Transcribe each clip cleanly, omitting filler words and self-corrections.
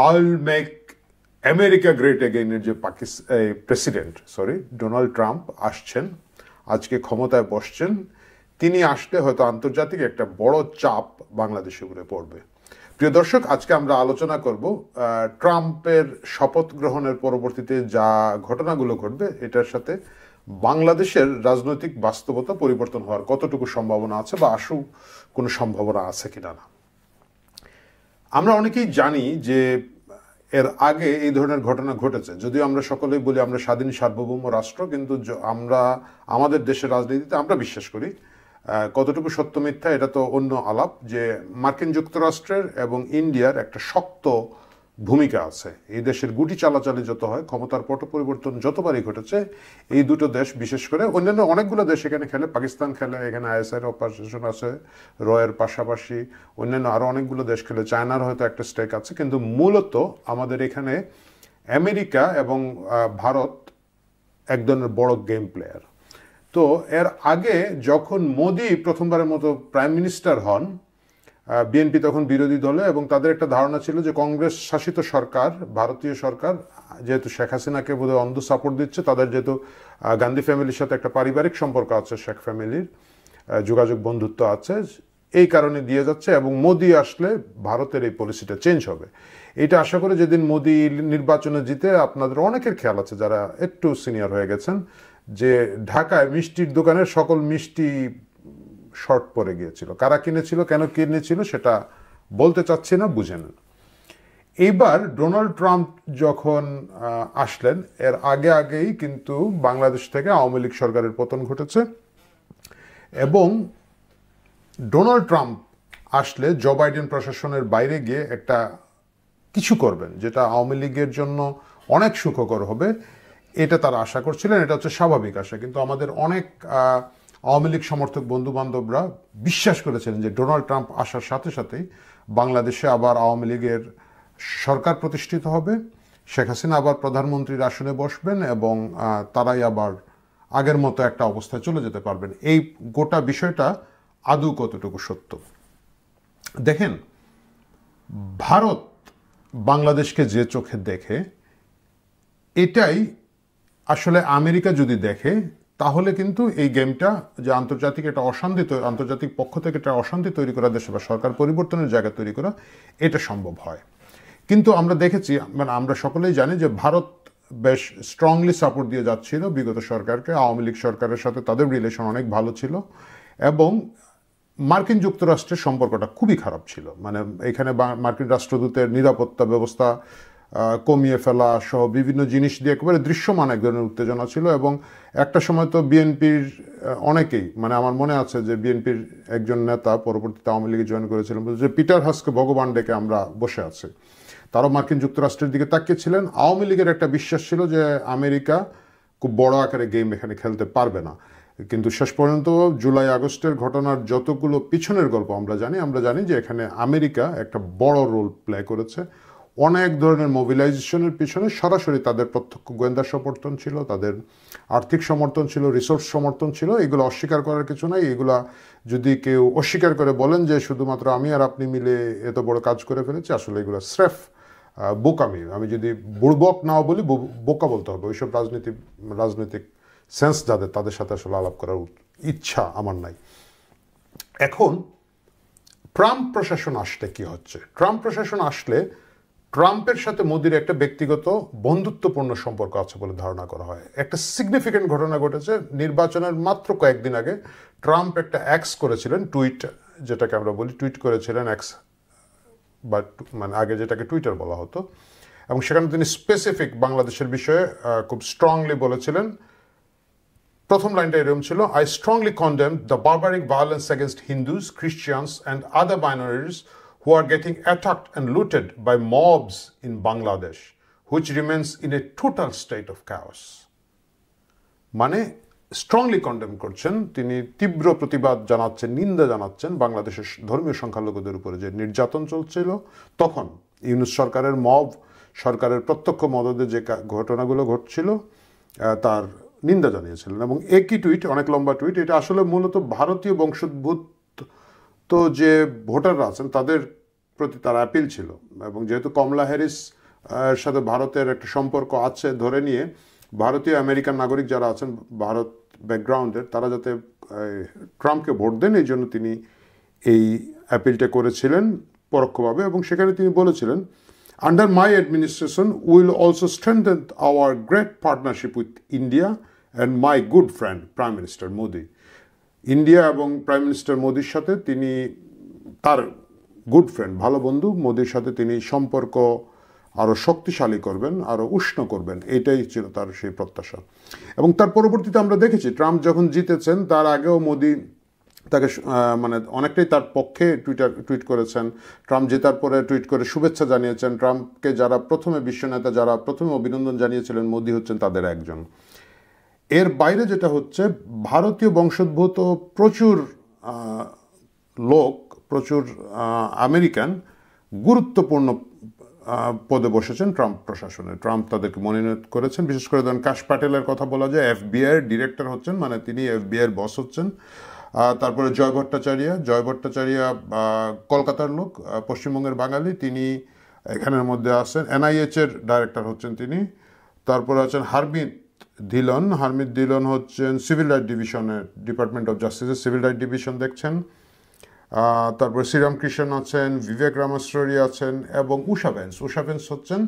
আইল make America great এগেইনের যে president Donald Trump আসছেন, আজকে ক্ষমতায় বসছেন, তিনি আসলে হয়তো আন্তর্জাতিক একটা বড় চাপ বাংলাদেশের উপরে পড়বে। প্রিয় দর্শক, আজকে আমরা আলোচনা করব ট্রাম্পের শপথ গ্রহণের পরবর্তীতে যা ঘটনাগুলো ঘটবে এটার সাথে বাংলাদেশের রাজনৈতিক বাস্তবতা পরিবর্তন হওয়ার কতটুকু সম্ভাবনা আছে বা আশু কোনো সম্ভাবনা আছে কিনা না। আমরা অনেকেই জানি যে এর আগে এই ধরনের ঘটনা ঘটেছে, যদিও আমরা সকলেই বলি আমরা স্বাধীন সার্বভৌম রাষ্ট্র, কিন্তু আমরা আমাদের দেশের রাজনীতিতে আমরা বিশ্বাস করি। কতটুকু সত্য মিথ্যা এটা তো অন্য আলাপ, যে মার্কিন যুক্তরাষ্ট্রের এবং ইন্ডিয়ার একটা শক্ত ভূমিকা আছে। এই দেশের গুটি চালাচালি যত হয়, ক্ষমতার পট পরিবর্তন যতবারই ঘটেছে, এই দুটো দেশ বিশেষ করে, অন্যান্য অনেকগুলো দেশ এখানে খেলে, পাকিস্তান খেলে, এখানে আইএসআই অপারেশন আছে রয়ের পাশাপাশি, অন্যান্য আরও অনেকগুলো দেশ খেলে, চায়নার হয়তো একটা স্টেক আছে, কিন্তু মূলত আমাদের এখানে আমেরিকা এবং ভারত এক ধরনের বড় গেম প্লেয়ার। তো এর আগে যখন মোদি প্রথমবারের মতো প্রাইম মিনিস্টার হন, বিএনপি তখন বিরোধী দলে, এবং তাদের একটা ধারণা ছিল যে কংগ্রেস শাসিত সরকার, ভারতীয় সরকার যেহেতু শেখ হাসিনাকে বোধহয় অন্ধ সাপোর্ট দিচ্ছে, তাদের যেহেতু গান্ধী ফ্যামিলির সাথে একটা পারিবারিক সম্পর্ক আছে, শেখ ফ্যামিলির যোগাযোগ বন্ধুত্ব আছে, এই কারণে দিয়ে যাচ্ছে, এবং মোদি আসলে ভারতের এই পলিসিটা চেঞ্জ হবে। এটা আশা করে যেদিন মোদি নির্বাচনে জিতে, আপনাদের অনেকের খেয়াল আছে যারা একটু সিনিয়র হয়ে গেছেন, যে ঢাকায় মিষ্টির দোকানের সকল মিষ্টি শর্ট পড়ে গিয়েছিল। কারা কিনেছিল, কেন কিনেছিল সেটা বলতে চাচ্ছি না, বুঝে নেন। এইবার ডোনাল্ড ট্রাম্প যখন আসলেন, এর আগেই কিন্তু বাংলাদেশ থেকে আওয়ামী লীগ সরকারের পতন ঘটেছে, এবং ডোনাল্ড ট্রাম্প আসলে জো বাইডেন প্রশাসনের বাইরে গিয়ে একটা কিছু করবেন যেটা আওয়ামী লীগের জন্য অনেক সুখকর হবে, এটা তারা আশা করছিলেন। এটা হচ্ছে স্বাভাবিক আশা, কিন্তু আমাদের অনেক আওয়ামী লীগ সমর্থক বন্ধু বান্ধবরা বিশ্বাস করেছিলেন যে ডোনাল্ড ট্রাম্প আসার সাথে সাথেই বাংলাদেশে আবার আওয়ামী লীগের সরকার প্রতিষ্ঠিত হবে, শেখ হাসিনা আবার প্রধানমন্ত্রীর আসনে বসবেন, এবং তারাই আবার আগের মতো একটা অবস্থায় চলে যেতে পারবেন। এই গোটা বিষয়টা আদৌ কতটুকু সত্য? দেখেন, ভারত বাংলাদেশকে যে চোখে দেখে, এটাই আসলে আমেরিকা যদি দেখে, তাহলে কিন্তু এই গেমটা যে আন্তর্জাতিক পক্ষ থেকে একটা অশান্তি তৈরি করা, দেশে বা সরকার পরিবর্তনের জায়গা তৈরি করা, এটা সম্ভব হয়। কিন্তু আমরা দেখেছি, মানে আমরা সকলেই জানি যে ভারত বেশ স্ট্রংলি সাপোর্ট দিয়ে যাচ্ছিল বিগত সরকারকে। আওয়ামী লীগ সরকারের সাথে তাদের রিলেশন অনেক ভালো ছিল, এবং মার্কিন যুক্তরাষ্ট্রের সম্পর্কটা খুবই খারাপ ছিল। মানে এখানে মার্কিন রাষ্ট্রদূতের নিরাপত্তা ব্যবস্থা কমিয়ে ফেলা সহ বিভিন্ন জিনিস দিয়ে একেবারে দৃশ্যমান এক ধরনের উত্তেজনা ছিল। এবং একটা সময় তো বিএনপির অনেকেই, মানে আমার মনে আছে যে বিএনপির একজন নেতা পরবর্তীতে আওয়ামী লীগে জয়েন করেছিলেন, যে পিটার হাসকে ভগবান ডেকে আমরা বসে আছি। তারাও মার্কিন যুক্তরাষ্ট্রের দিকে তাকিয়েছিলেন। আওয়ামী লীগের একটা বিশ্বাস ছিল যে আমেরিকা খুব বড় আকারে গেম এখানে খেলতে পারবে না। কিন্তু শেষ পর্যন্ত জুলাই আগস্টের ঘটনার যতগুলো পিছনের গল্প আমরা জানি যে এখানে আমেরিকা একটা বড় রোল প্লে করেছে। অনেক ধরনের মোবিলাইজেশনের পিছনে সরাসরি তাদের প্রত্যক্ষ গোয়েন্দা সমর্থন ছিল, তাদের আর্থিক সমর্থন ছিল, রিসোর্স সমর্থন ছিল। এগুলো অস্বীকার করার কিছু নাই। এগুলা যদি কেউ অস্বীকার করে বলেন যে শুধুমাত্র আমি আর আপনি মিলে এত বড় কাজ করে ফেলেছি, আসলে এগুলো স্রেফ বোকামি। আমি যদি বুড়বক নাও বলি, বোকা বলতে হবে। ওইসব রাজনৈতিক সেন্স যাদের, তাদের সাথে আসলে আলাপ করার ইচ্ছা আমার নাই। এখন ট্রাম্প প্রশাসন আসলে কি হচ্ছে? ট্রাম্প প্রশাসন আসলে ট্রাম্পের সাথে মোদির একটা ব্যক্তিগত বন্ধুত্বপূর্ণ সম্পর্ক আছে বলে ধারণা করা হয়। একটা সিগনিফিকেন্ট ঘটনা ঘটেছে নির্বাচনের মাত্র কয়েকদিন আগে। ট্রাম্প একটা এক্স করেছিলেন, টুইট যেটাকে আমরা বলি, টুইট করেছিলেন এক্স, বা মানে আগে যেটাকে টুইটার বলা হতো, এবং সেখানে তিনি স্পেসিফিক বাংলাদেশের বিষয়ে খুব স্ট্রংলি বলেছিলেন। প্রথম লাইনটা এরকম ছিল, I strongly condemn the barbaric violence against Hindus, Christians and other minorities who are getting attacked and looted by mobs in Bangladesh, which remains in a total state of chaos. মানে strongly condemn করছেন তিনি, তীব্র প্রতিবাদ জানাচ্ছেন, নিন্দা জানাচ্ছেন বাংলাদেশের ধর্মীয় সংখ্যালঘুদের উপরে যে নির্যাতন চলছিল তখন। ইউনূস সরকারের মব, সরকারের প্রত্যক্ষ মদদে যে ঘটনাগুলো ঘটছিল তার নিন্দা জানিয়েছিলেন। এবং একই টুইট, অনেক লম্বা টুইট, এটা আসলে মূলত ভারতীয় বংশোদ্ভূত তো যে ভোটাররা আছেন তাদের প্রতি তার অ্যাপিল ছিল, এবং যেহেতু কমলা হ্যারিস এর সাথে ভারতের একটা সম্পর্ক আছে ধরে নিয়ে ভারতীয় আমেরিকান নাগরিক যারা আছেন ভারত ব্যাকগ্রাউন্ডের, তারা যাতে ট্রাম্পকে ভোট দেন এই জন্য তিনি এই অ্যাপিলটা করেছিলেন পরোক্ষভাবে। এবং সেখানে তিনি বলেছিলেন, under my administration will also strengthen hour great partnership with India and my good friend prime minister Modi. India এবং প্রাইম মিনিস্টার মোদির সাথে তিনি, তার গুড ফ্রেন্ড ভালো বন্ধু মোদির সাথে তিনি সম্পর্ক আরও শক্তিশালী করবেন, আরও উষ্ণ করবেন, এটাই ছিল তার সেই প্রত্যাশা। এবং তার পরবর্তীতে আমরা দেখেছি ট্রাম্প যখন জিতেছেন তার আগেও মোদি তাকে মানে অনেকটাই তার পক্ষে টুইট করেছেন। ট্রাম্প জেতার পরে টুইট করে শুভেচ্ছা জানিয়েছেন। ট্রাম্পকে যারা প্রথমে বিশ্ব নেতা যারা প্রথমে অভিনন্দন জানিয়েছিলেন মোদি হচ্ছেন তাদের একজন। এর বাইরে যেটা হচ্ছে, ভারতীয় বংশোদ্ভূত প্রচুর লোক, প্রচুর আমেরিকান গুরুত্বপূর্ণ পদে বসেছেন ট্রাম্প প্রশাসনে। ট্রাম্প তাদেরকে মনোনীত করেছেন। বিশেষ করে ধরেন কাশ পাটেলের কথা বলা যায়, এফবিআই ডিরেক্টর হচ্ছেন, মানে তিনি এফবিআই বস হচ্ছেন। তারপরে জয় ভট্টাচার্য কলকাতার লোক, পশ্চিমবঙ্গের বাঙালি, তিনি এখানের মধ্যে আছেন। এনআইএচ এর ডাইরেক্টর হচ্ছেন তিনি। তারপরে আছেন হারমিত ধিলন হচ্ছেন সিভিল রাইট ডিভিশনের, ডিপার্টমেন্ট অফ জাস্টিসের সিভিল রাইট ডিভিশন দেখছেন। তারপরে শ্রীরাম কৃষ্ণ আছেন, বিবেক রামাস্বরী আছেন, এবং উষা ভেন্স হচ্ছেন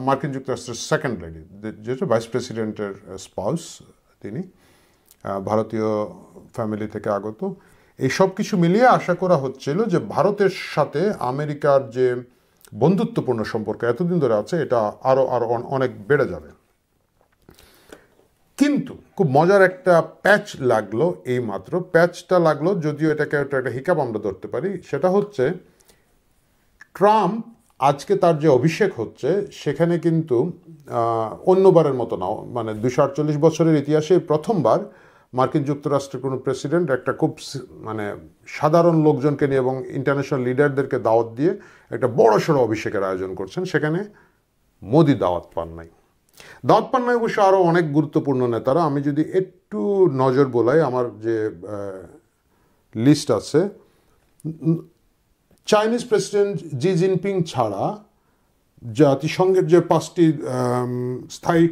মার্কিন যুক্তরাষ্ট্রের সেকেন্ড লেডি, যেটা ভাইস প্রেসিডেন্টের স্পাউস, তিনি ভারতীয় ফ্যামিলি থেকে আগত। এই সব কিছু মিলিয়ে আশা করা হচ্ছিল যে ভারতের সাথে আমেরিকার যে বন্ধুত্বপূর্ণ সম্পর্ক এতদিন ধরে আছে এটা আরও অনেক বেড়ে যাবে। কিন্তু খুব মজার একটা প্যাচ লাগলো, এই মাত্র প্যাচটা লাগলো, যদিও এটাকে একটা হিকাপ আমরা ধরতে পারি। সেটা হচ্ছে ট্রাম্প আজকে তার যে অভিষেক হচ্ছে সেখানে কিন্তু অন্যবারের মতো না, মানে 248 বছরের ইতিহাসে প্রথমবার মার্কিন যুক্তরাষ্ট্রের কোনো প্রেসিডেন্ট একটা খুব মানে সাধারণ লোকজনকে নিয়ে এবং ইন্টারন্যাশনাল লিডারদেরকে দাওয়াত দিয়ে একটা বড় সড়ো অভিষেকের আয়োজন করছেন। সেখানে মোদি দাওয়াত পান নাই। অবশ্য আরও অনেক গুরুত্বপূর্ণ নেতারা, আমি যদি একটু নজর বোলাই আমার যে লিস্ট আছে, চাইনিজ প্রেসিডেন্ট জি জিনপিং ছাড়া জাতিসংঘের যে 5টি স্থায়ী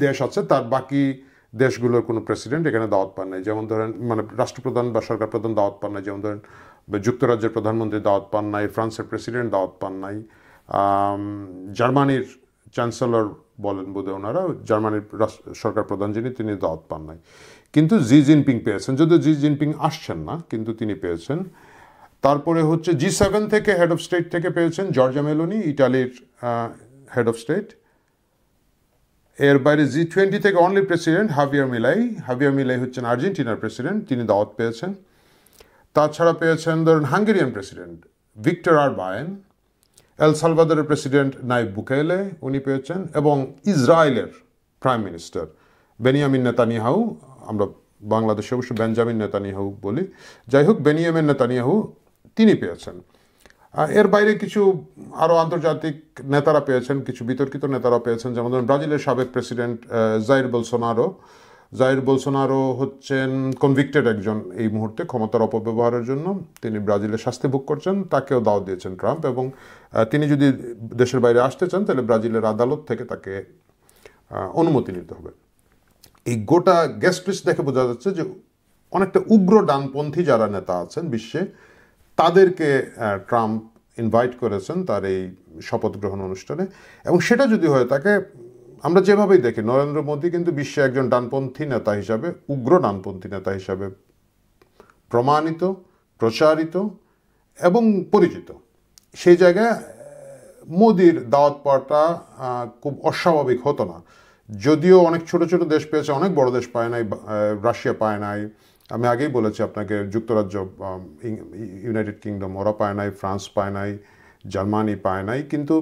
দেশ আছে তার বাকি দেশগুলোর কোনো প্রেসিডেন্ট এখানে দাওয়াত পান নাই। যেমন ধরেন মানে রাষ্ট্রপ্রধান বা সরকার প্রধান দাওয়াত পান নাই, যেমন ধরেন যুক্তরাজ্যের প্রধানমন্ত্রী দাওয়াত পান নাই, ফ্রান্সের প্রেসিডেন্ট দাওয়াত পান নাই, জার্মানির চ্যান্সেলর বলেন বোধহয় ওনারা, জার্মানির সরকার প্রধান যিনি, তিনি দাওয়াত পান নাই। কিন্তু জি জিনপিং পেয়েছেন, যদিও জি জিনপিং আসছেন না, কিন্তু তিনি পেয়েছেন। তারপরে হচ্ছে G7 থেকে হেড অফ স্টেট থেকে পেয়েছেন জর্জা মেলোনি, ইটালির হেড অফ স্টেট। এর বাইরে G20 থেকে অনলি প্রেসিডেন্ট হাভিয়ার মিলাই হচ্ছেন আর্জেন্টিনার প্রেসিডেন্ট, তিনি দাওয়াত পেয়েছেন। তাছাড়া পেয়েছেন ধরুন হাঙ্গেরিয়ান প্রেসিডেন্ট ভিক্টর অরবান, এল সালভাদরের প্রেসিডেন্ট নাইব বুকেলে, উনি পেয়েছেন, এবং ইসরায়েলের প্রাইম মিনিস্টার বেনিয়ামিন নেতানিয়াহু, আমরা বাংলাদেশে অবশ্য বেঞ্জামিন নেতানিয়াহু বলি, যাই হোক বেনিয়ামিন নেতানিয়াহু, তিনি পেয়েছেন। এর বাইরে কিছু আরও আন্তর্জাতিক নেতারা পেয়েছেন, কিছু বিতর্কিত নেতারা পেয়েছেন, যেমন ধরুন ব্রাজিলের সাবেক প্রেসিডেন্ট জাইর বোলসোনারো হচ্ছেন কনভিক্টেড একজন এই মুহূর্তে ক্ষমতার অপব্যবহারের জন্য, তিনি ব্রাজিলে শাস্তি ভোগ করছেন, তাকেও দাওয়াত দিয়েছেন ট্রাম্প। এবং তিনি যদি দেশের বাইরে আসতে চান তাহলে ব্রাজিলের আদালত থেকে তাকে অনুমতি নিতে হবে। এই গোটা গেস্ট লিস্ট দেখে বোঝা যাচ্ছে যে অনেকটা উগ্র ডানপন্থী যারা নেতা আছেন বিশ্বে তাদেরকে ট্রাম্প ইনভাইট করেছেন তার এই শপথ গ্রহণ অনুষ্ঠানে। এবং সেটা যদি হয়, তাকে আমরা যেভাবেই দেখি নরেন্দ্র মোদী কিন্তু বিশ্বে একজন ডানপন্থী নেতা হিসাবে, উগ্র ডানপন্থী নেতা হিসাবে প্রমাণিত, প্রচারিত এবং পরিচিত। সেই জায়গায় মোদির দাওয়াত পাওয়াটা খুব অস্বাভাবিক হতো না। যদিও অনেক ছোট ছোট দেশ পেয়েছে, অনেক বড় দেশ পায় নাই, রাশিয়া পায় নাই, আমি আগেই বলেছি আপনাকে, যুক্তরাজ্য, ইউনাইটেড কিংডম ওরা পায় নাই, ফ্রান্স পায় নাই, জার্মানি পায় নাই। কিন্তু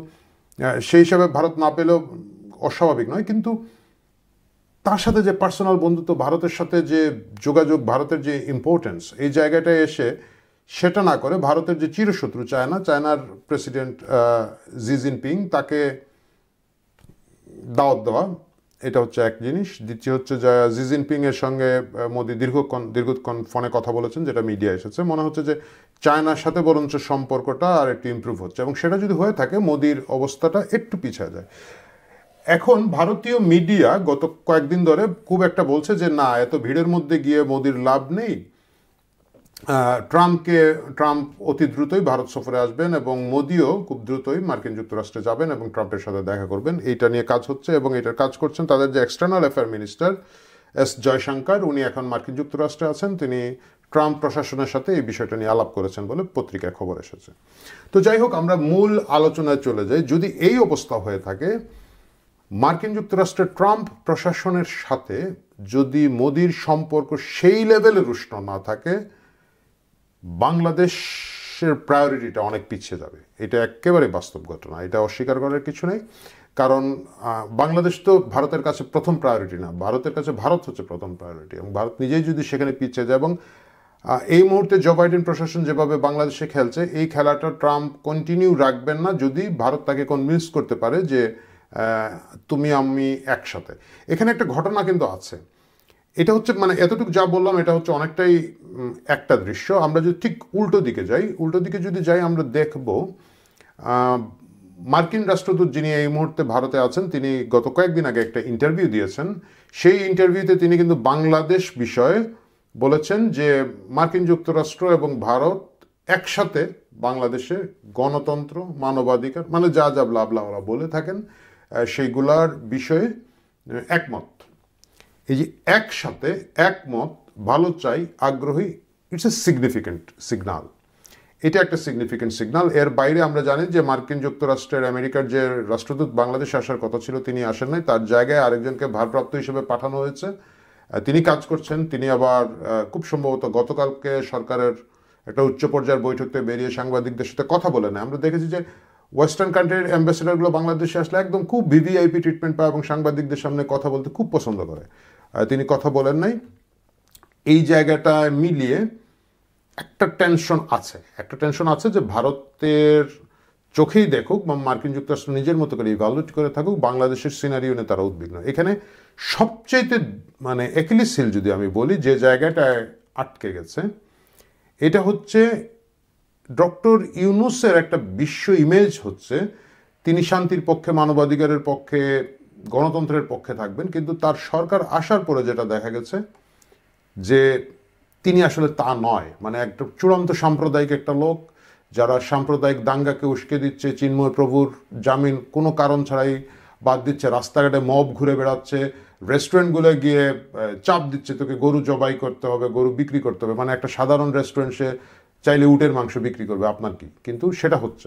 সেই হিসাবে ভারত না পেলেও অস্বাভাবিক নয়। কিন্তু তার সাথে যে পার্সোনাল বন্ধুত্ব, ভারতের সাথে যে যোগাযোগ, ভারতের যে ইম্পর্টেন্স, এই জায়গাটায় এসে সেটা না করে ভারতের যে চিরশত্রু চায়নার প্রেসিডেন্ট জি জিনপিং, তাকে দাওয়াত দেওয়া এটা হচ্ছে এক জিনিস। দ্বিতীয় হচ্ছে যে জি জিনপিং এর সঙ্গে মোদি দীর্ঘক্ষণ ফোনে কথা বলেছেন, যেটা মিডিয়া এসেছে। মনে হচ্ছে যে চায়নার সাথে বরঞ্চ সম্পর্কটা আর একটু ইমপ্রুভ হচ্ছে, এবং সেটা যদি হয়ে থাকে মোদির অবস্থাটা একটু পিছিয়ে যায়। এখন ভারতীয় মিডিয়া গত কয়েকদিন ধরে খুব একটা বলছে যে না, এত ভিড়ের মধ্যে গিয়ে মোদির লাভ নেই, ট্রাম্প অতি দ্রুতই ভারত সফরে আসবেন এবং মোদিও খুব দ্রুতই মার্কিন যুক্তরাষ্ট্রে যাবেন এবং ট্রাম্পের সাথে দেখা করবেন। এইটা নিয়ে কাজ হচ্ছে এবং এটার কাজ করছেন তাদের যে external affair minister S Jaishankar. উনি এখন মার্কিন যুক্তরাষ্ট্রে আছেন, তিনি ট্রাম্প প্রশাসনের সাথে এই বিষয়টা নিয়ে আলাপ করেছেন বলে পত্রিকায় খবর এসেছে। তো যাই হোক, আমরা মূল আলোচনায় চলে যাই। যদি এই অবস্থা হয়ে থাকে, মার্কিন যুক্তরাষ্ট্রের ট্রাম্প প্রশাসনের সাথে যদি মোদির সম্পর্ক সেই লেভেলের উষ্ণ না থাকে, বাংলাদেশের প্রায়োরিটিটা অনেক পিছিয়ে যাবে। এটা একেবারে বাস্তব ঘটনা, এটা অস্বীকার করার কিছু নেই। কারণ বাংলাদেশ তো ভারতের কাছে প্রথম প্রায়োরিটি না, ভারতের কাছে ভারত হচ্ছে প্রথম প্রায়োরিটি, এবং ভারত নিজেই যদি সেখানে পিছিয়ে যায়, এবং এই মুহূর্তে জো বাইডেন প্রশাসন যেভাবে বাংলাদেশে খেলছে, এই খেলাটা ট্রাম্প কন্টিনিউ রাখবেন না যদি ভারত তাকে কনভিন্স করতে পারে যে তুমি আমি একসাথে। এখানে একটা ঘটনা কিন্তু আছে। এটা হচ্ছে মানে এতটুকু যা বললাম এটা হচ্ছে অনেকটাই একটা দৃশ্য। আমরা যদি ঠিক উল্টো দিকে যাই, আমরা দেখব মার্কিন রাষ্ট্রদূত যিনি এই মুহূর্তে ভারতে আছেন, তিনি গত কয়েকদিন আগে একটা ইন্টারভিউ দিয়েছেন। সেই ইন্টারভিউতে তিনি কিন্তু বাংলাদেশ বিষয়ে বলেছেন যে মার্কিন যুক্তরাষ্ট্র এবং ভারত একসাথে বাংলাদেশে গণতন্ত্র, মানবাধিকার, মানে যা যা ব্লা ওরা বলে থাকেন সেইগুলার বিষয়ে একমত। এই যে একসাথে একমত, ভালো চাই, আগ্রহী, ইটস এ সিগনিফিকেন্ট সিগনাল। এটা একটা সিগনিফিকেন্ট সিগনাল। এর বাইরে আমরা জানি যে মার্কিন যুক্তরাষ্ট্রের আমেরিকার যে রাষ্ট্রদূত বাংলাদেশে আসার কথা ছিল তিনি আসেন নাই, তার জায়গায় আরেকজনকে ভারপ্রাপ্ত হিসেবে পাঠানো হয়েছে। তিনি কাজ করছেন। তিনি আবার খুব সম্ভবত গতকালকে সরকারের একটা উচ্চ পর্যায়ের বৈঠকে বেরিয়ে সাংবাদিকদের সাথে কথা বলে নেয়। আমরা দেখেছি যে ওয়েস্টার্ন কান্ট্রির অ্যাম্বাসেডারগুলো বাংলাদেশে আসলে একদম খুব ভিভিআইপি ট্রিটমেন্ট পায় এবং সাংবাদিকদের সামনে কথা বলতে খুব পছন্দ করে। তিনি কথা বলেন নাই। এই জায়গাটা মিলিয়ে একটা টেনশন আছে যে ভারতের চোখেই দেখুক বা মার্কিন যুক্তরাষ্ট্র নিজের মতো করে ইভালুয়েট করে থাকুক, বাংলাদেশের সিনারিও নিয়ে তারা উদ্বিগ্ন। এখানে সবচেয়ে মানে অ্যাকিলিস হিল যদি আমি বলি, যে জায়গাটায় আটকে গেছে, এটা হচ্ছে ডক্টর ইউনূসের একটা বিশ্ব ইমেজ হচ্ছে তিনি শান্তির পক্ষে, মানবাধিকারের পক্ষে, গণতন্ত্রের পক্ষে থাকবেন, কিন্তু তার সরকার আসার পরে যেটা দেখা গেছে যে তিনি আসলে তা নয়। মানে একটা চূড়ান্ত সাম্প্রদায়িক একটা লোক, যারা সাম্প্রদায়িক দাঙ্গাকে উস্কে দিচ্ছে, চিন্ময় প্রভুর জামিন কোনো কারণ ছাড়াই বাদ দিচ্ছে, রাস্তাঘাটে মব ঘুরে বেড়াচ্ছে, রেস্টুরেন্টগুলো গিয়ে চাপ দিচ্ছে তোকে গরু জবাই করতে হবে, গরু বিক্রি করতে হবে। মানে একটা সাধারণ রেস্টুরেন্ট সে চাইলে উটের মাংস বিক্রি করবে, আপনার কি? কিন্তু সেটা হচ্ছে